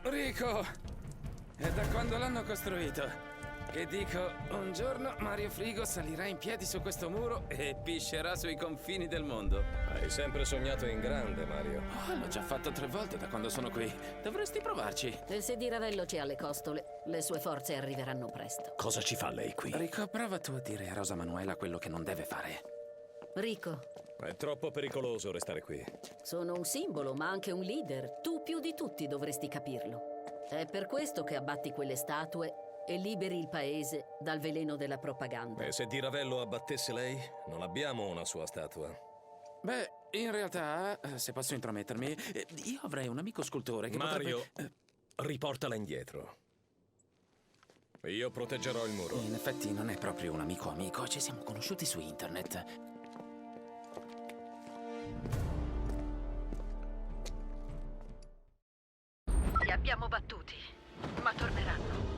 Rico! È da quando l'hanno costruito che dico, un giorno Mario Frigo salirà in piedi su questo muro e piscerà sui confini del mondo. Hai sempre sognato in grande, Mario. Oh, l'ho già fatto 3 volte da quando sono qui. Dovresti provarci. E se Di Ravello ci ha le costole, le sue forze arriveranno presto. Cosa ci fa lei qui? Rico, prova tu a dire a Rosa Manuela quello che non deve fare. Rico, È troppo pericoloso restare qui. sono un simbolo, ma anche un leader. Tu più di tutti dovresti capirlo. È per questo che abbatti quelle statue e liberi il paese dal veleno della propaganda. E se Di Ravello abbattesse lei, non abbiamo una sua statua. Beh, in realtà, se posso intromettermi, io avrei un amico scultore che Mario, potrebbe... riportala indietro. Io proteggerò il muro. In effetti non è proprio un amico, ci siamo conosciuti su internet. Li abbiamo battuti, ma torneranno.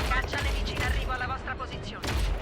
Caccia nemici in arrivo alla vostra posizione.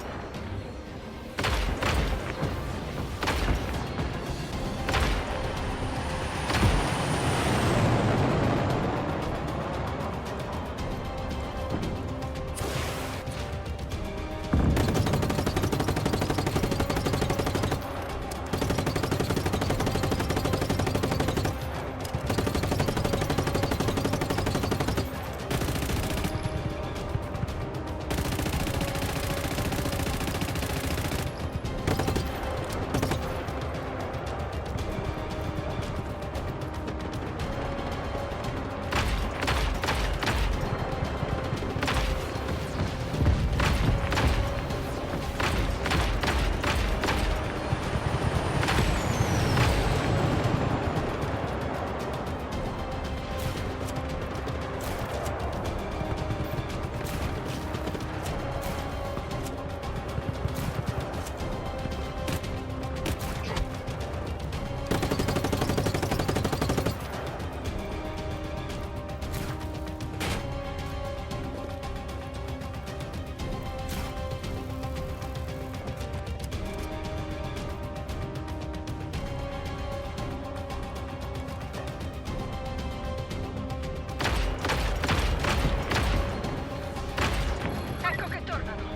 Ecco che tornano.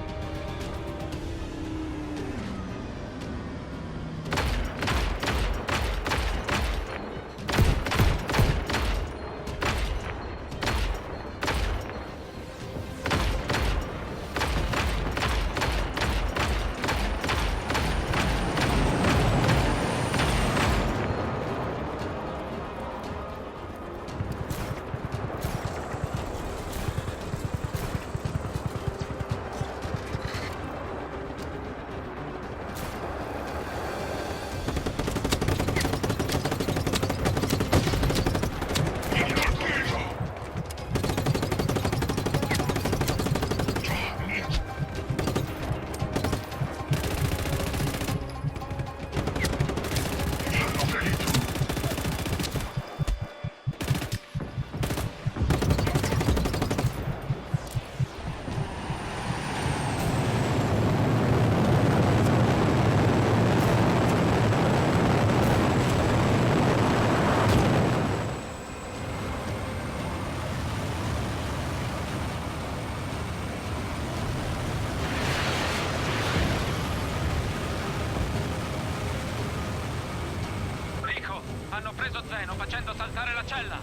Rico, hanno preso Zeno facendo saltare la cella.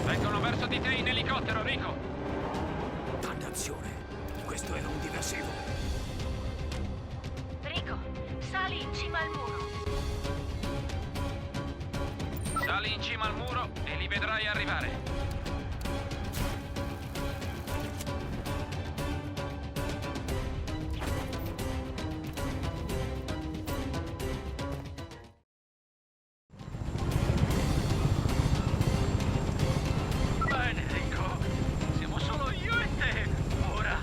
Vengono verso di te in elicottero, Rico. Dannazione! Questo era un diversivo. Rico, sali in cima al muro. Sali in cima al muro e li vedrai arrivare. Bene, Rico. Siamo solo io e te. Ora.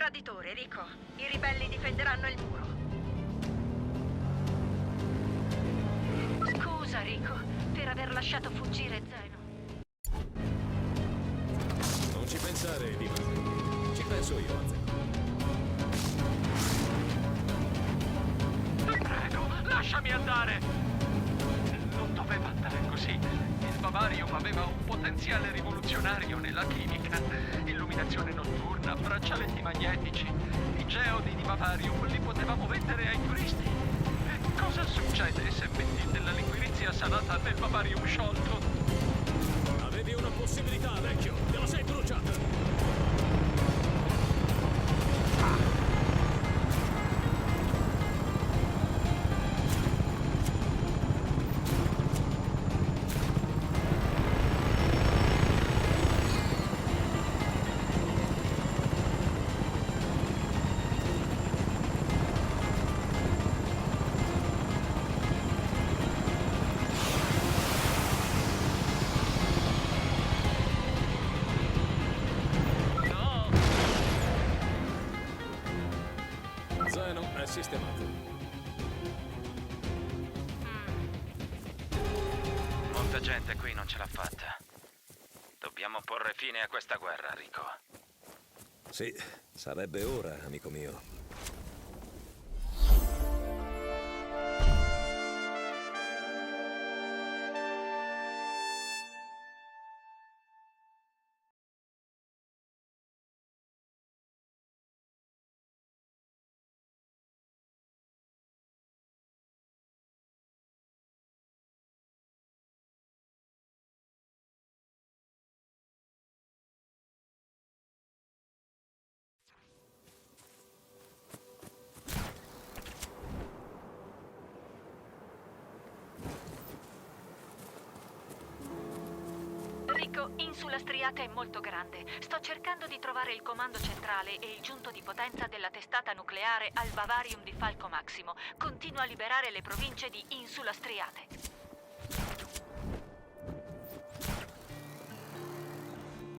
traditore, Rico. I ribelli difenderanno il muro. Scusa, Rico, per aver lasciato fuggire Zeno. Non ci pensare, Dima. Ci penso io, Azek. Ti prego, lasciami andare! Non doveva andare così. Il Bavarium aveva un potenziale rivoluzionario nella chimica. Illuminazione notturna, braccialetti magnetici. I geodi di Bavarium li potevamo vendere ai turisti. E cosa succede se metti della liquirizia salata nel Bavarium sciolto? Avevi una possibilità, vecchio. Te la sei bruciata. Zeno è sistemato. Molta gente qui non ce l'ha fatta. Dobbiamo porre fine a questa guerra, Rico. Sì, sarebbe ora, amico mio. Rico, Insula Striate è molto grande. Sto cercando di trovare il comando centrale e il giunto di potenza della testata nucleare al Bavarium di Falco Maximo. Continua a liberare le province di Insula Striate.